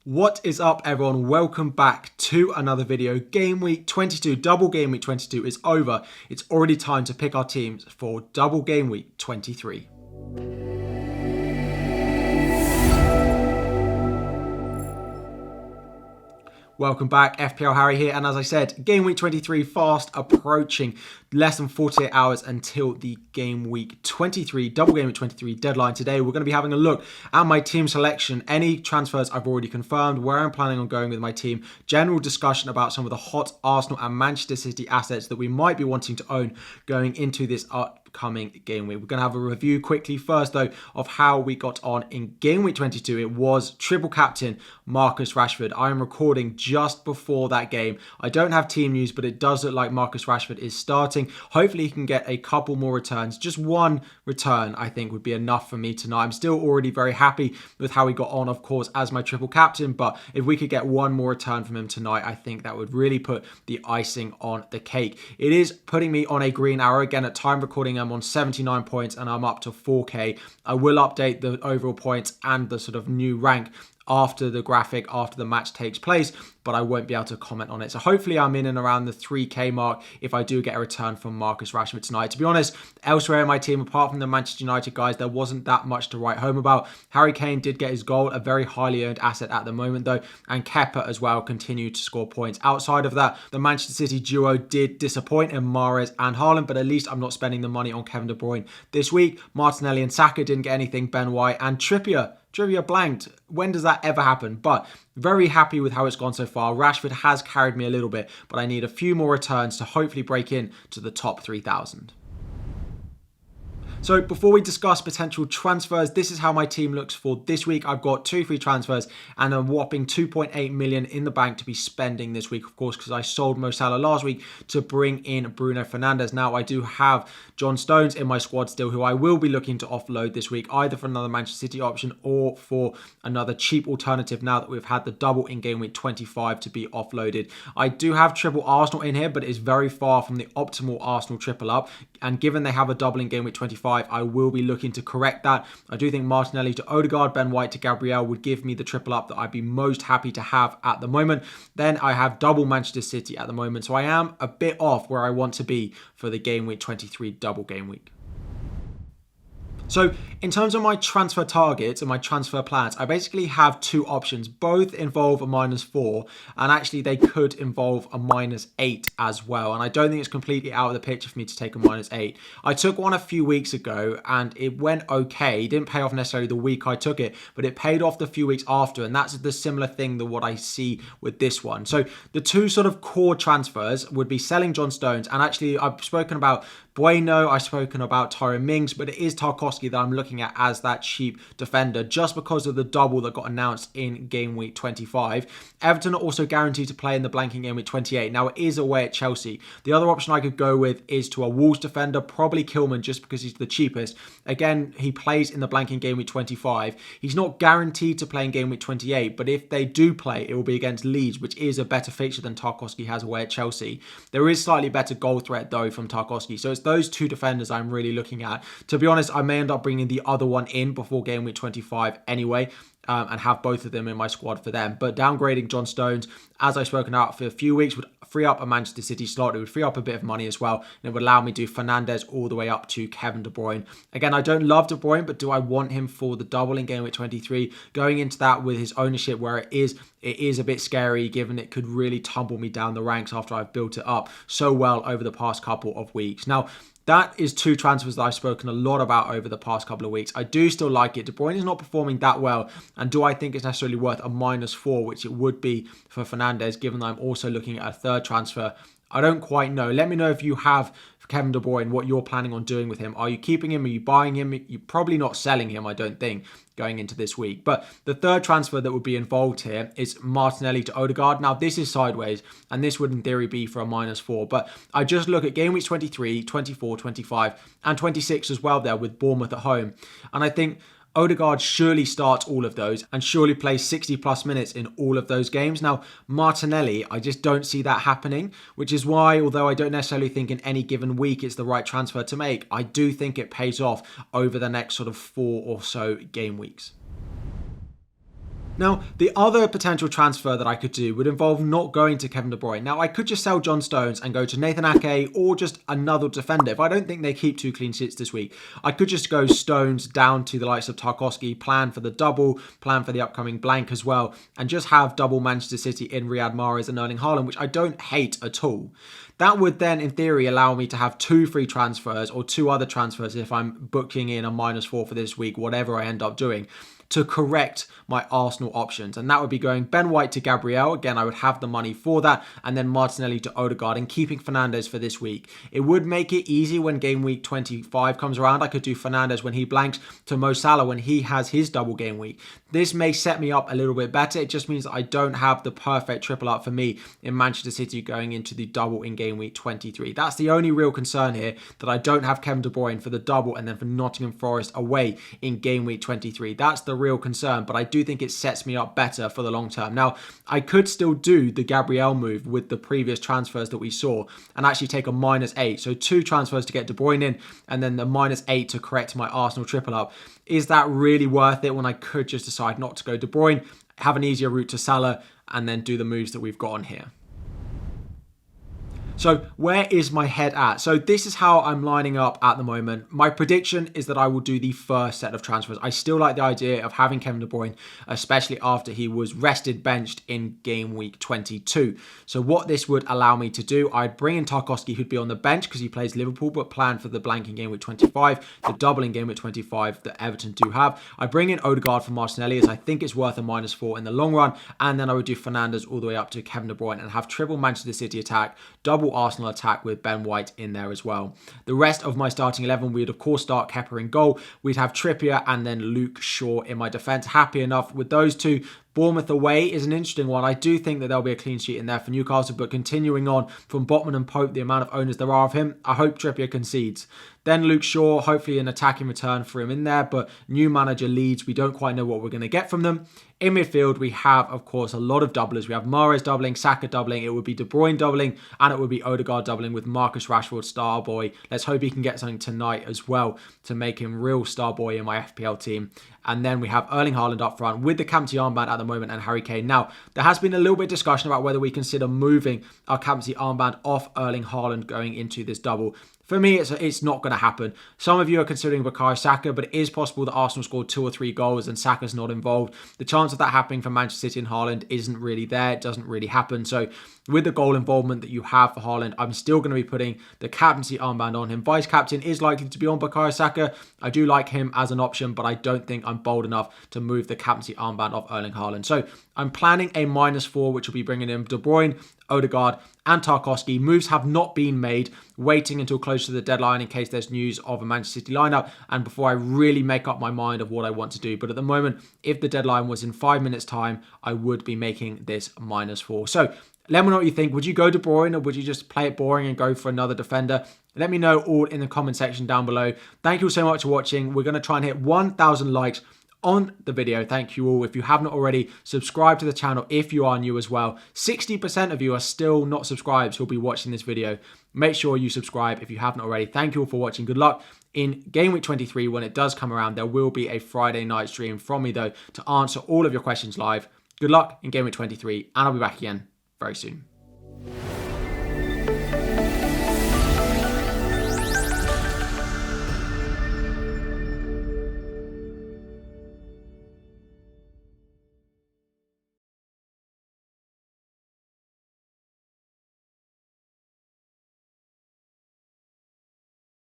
What is up, everyone? Welcome back to another video. Game week 22, double game week 22 is over. It's already time to pick our teams for double game week 23. Welcome back, FPL Harry here, and as I said, Game Week 23 fast approaching, less than 48 hours until the Game Week 23, double Game Week 23 deadline. Today we're going to be having a look at my team selection, any transfers I've already confirmed, where I'm planning on going with my team, general discussion about some of the hot Arsenal and Manchester City assets that we might be wanting to own going into this upcoming game week. We're going to have a review quickly first though of how we got on in Game Week 22. It was triple captain Marcus Rashford. I am recording just before that game. I don't have team news, but it does look like Marcus Rashford is starting. Hopefully he can get a couple more returns. Just one return I think would be enough for me tonight. I'm still already very happy with how he got on, of course, as my triple captain, but if we could get one more return from him tonight, I think that would really put the icing on the cake. It is putting me on a green arrow. Again, at time recording, I'm on 79 points and I'm up to 4k. I will update the overall points and the sort of new rank after the graphic, after the match takes place, but I won't be able to comment on it. So hopefully I'm in and around the 3k mark if I do get a return from Marcus Rashford tonight. To be honest, elsewhere in my team, apart from the Manchester United guys, there wasn't that much to write home about. Harry Kane did get his goal, a very highly earned asset at the moment though, and Kepa as well continued to score points. Outside of that, the Manchester City duo did disappoint in Mahrez and Haaland, but at least I'm not spending the money on Kevin De Bruyne this week. Martinelli and Saka didn't get anything. Ben White and Trippier blanked. When does that ever happen? But very happy with how it's gone so far. Rashford has carried me a little bit, but I need a few more returns to hopefully break in to the top 3,000. So before we discuss potential transfers, this is how my team looks for this week. I've got 2 free transfers and a whopping 2.8 million in the bank to be spending this week, of course, because I sold Mo Salah last week to bring in Bruno Fernandes. Now I do have John Stones in my squad still, who I will be looking to offload this week, either for another Manchester City option or for another cheap alternative now that we've had the double in Game Week 25 to be offloaded. I do have triple Arsenal in here, but it's very far from the optimal Arsenal triple up. And given they have a double in Game Week 25, I will be looking to correct that. I do think Martinelli to Odegaard, Ben White to Gabriel would give me the triple up that I'd be most happy to have at the moment. Then I have double Manchester City at the moment, so I am a bit off where I want to be for the Game Week 23 double game week. So in terms of my transfer targets and my transfer plans, I basically have 2 options. Both involve a -4 and actually they could involve a -8 as well. And I don't think it's completely out of the picture for me to take a -8. I took one a few weeks ago and it went okay. It didn't pay off necessarily the week I took it, but it paid off the few weeks after. And that's the similar thing to what I see with this one. So the 2 sort of core transfers would be selling John Stones. And actually I've spoken about Bueno, I've spoken about Tyrone Mings, but it is Tarkowski that I'm looking at as that cheap defender just because of the double that got announced in Game Week 25. Everton are also guaranteed to play in the blanking Game Week 28. Now it is away at Chelsea. The other option I could go with is to a Wolves defender, probably Kilman just because he's the cheapest. Again, he plays in the blanking Game Week 25. He's not guaranteed to play in Game Week 28, but if they do play, it will be against Leeds, which is a better fixture than Tarkowski has away at Chelsea. There is slightly better goal threat though from Tarkowski, so it's those 2 defenders I'm really looking at. To be honest, I may end up bringing the other one in before Game Week 25 anyway, and have both of them in my squad for them. But downgrading John Stones, as I've spoken out for a few weeks, would free up a Manchester City slot. It would free up a bit of money as well, and it would allow me to do Fernandes all the way up to Kevin De Bruyne. Again, I don't love De Bruyne, but do I want him for the double in Game Week 23? Going into that with his ownership where it is a bit scary, given it could really tumble me down the ranks after I've built it up so well over the past couple of weeks. Now, that is 2 transfers that I've spoken a lot about over the past couple of weeks. I do still like it. De Bruyne is not performing that well. And do I think it's necessarily worth a -4, which it would be for Fernandes, given that I'm also looking at a 3rd transfer? I don't quite know. Let me know if you have Kevin De Bruyne, what you're planning on doing with him. Are you keeping him? Are you buying him? You're probably not selling him, I don't think, going into this week. But the 3rd transfer that would be involved here is Martinelli to Odegaard. Now, this is sideways, and this would in theory be for a -4. But I just look at Game Weeks 23, 24, 25, and 26 as well there with Bournemouth at home. And I think Odegaard surely starts all of those and surely plays 60 plus minutes in all of those games. Now, Martinelli, I just don't see that happening, which is why, although I don't necessarily think in any given week it's the right transfer to make, I do think it pays off over the next sort of 4 or so game weeks. Now, the other potential transfer that I could do would involve not going to Kevin De Bruyne. Now, I could just sell John Stones and go to Nathan Ake or just another defender. If I don't think they keep 2 clean sheets this week, I could just go Stones down to the likes of Tarkowski, plan for the double, plan for the upcoming blank as well, and just have double Manchester City in Riyad Mahrez and Erling Haaland, which I don't hate at all. That would then, in theory, allow me to have 2 free transfers or 2 other transfers if I'm booking in a -4 for this week, whatever I end up doing, to correct my Arsenal options. And that would be going Ben White to Gabriel. Again, I would have the money for that. And then Martinelli to Odegaard and keeping Fernandes for this week. It would make it easy when game week 25 comes around. I could do Fernandes when he blanks to Mo Salah when he has his double game week. This may set me up a little bit better. It just means that I don't have the perfect triple up for me in Manchester City going into the double in game week 23. That's the only real concern here, that I don't have Kevin De Bruyne for the double and then for Nottingham Forest away in game week 23. That's the real concern, but I do think it sets me up better for the long term. Now, I could still do the Gabriel move with the previous transfers that we saw and actually take a -8. So 2 transfers to get De Bruyne in and then the -8 to correct my Arsenal triple up. Is that really worth it when I could just decide not to go De Bruyne, have an easier route to Salah, and then do the moves that we've got on here? So where is my head at? So this is how I'm lining up at the moment. My prediction is that I will do the first set of transfers. I still like the idea of having Kevin De Bruyne, especially after he was rested, benched in game week 22. So what this would allow me to do, I'd bring in Tarkowski, who'd be on the bench because he plays Liverpool, but plan for the blank in game week 25, the double in game week 25 that Everton do have. I bring in Odegaard for Martinelli as I think it's worth a -4 in the long run. And then I would do Fernandes all the way up to Kevin De Bruyne and have triple Manchester City attack, double Arsenal attack with Ben White in there as well. The rest of my starting 11, we'd of course start Kepa in goal. We'd have Trippier and then Luke Shaw in my defence. Happy enough with those two. Bournemouth away is an interesting one. I do think that there'll be a clean sheet in there for Newcastle, but continuing on from Botman and Pope, the amount of owners there are of him, I hope Trippier concedes. Then Luke Shaw, hopefully an attacking return for him in there, but new manager Leeds, we don't quite know what we're going to get from them. In midfield, we have, of course, a lot of doublers. We have Mahrez doubling, Saka doubling, it would be De Bruyne doubling, and it would be Odegaard doubling with Marcus Rashford, star boy. Let's hope he can get something tonight as well to make him real star boy in my FPL team. And then we have Erling Haaland up front with the Captaincy armband at the moment and Harry Kane. Now, there has been a little bit of discussion about whether we consider moving our Captaincy armband off Erling Haaland going into this double. For me, it's not going to happen. Some of you are considering Bukayo Saka, but it is possible that Arsenal scored 2 or 3 goals and Saka's not involved. The chance of that happening for Manchester City and Haaland isn't really there. It doesn't really happen. So with the goal involvement that you have for Haaland, I'm still going to be putting the captaincy armband on him. Vice captain is likely to be on Bukayo Saka. I do like him as an option, but I don't think I'm bold enough to move the captaincy armband off Erling Haaland. So I'm planning a -4, which will be bringing in De Bruyne, Odegaard and Tarkowski. Moves have not been made, waiting until close to the deadline in case there's news of a Manchester City lineup and before I really make up my mind of what I want to do. But at the moment, if the deadline was in 5 minutes time, I would be making this -4. So let me know what you think. Would you go De Bruyne or would you just play it boring and go for another defender? Let me know all in the comment section down below. Thank you so much for watching. We're going to try and hit 1,000 likes on the video. Thank you all. If you haven't already, subscribe to the channel if you are new as well. 60% of you are still not subscribed who'll be watching this video. Make sure you subscribe if you haven't already. Thank you all for watching. Good luck in Game Week 23 when it does come around. There will be a Friday night stream from me though to answer all of your questions live. Good luck in Game Week 23 and I'll be back again very soon.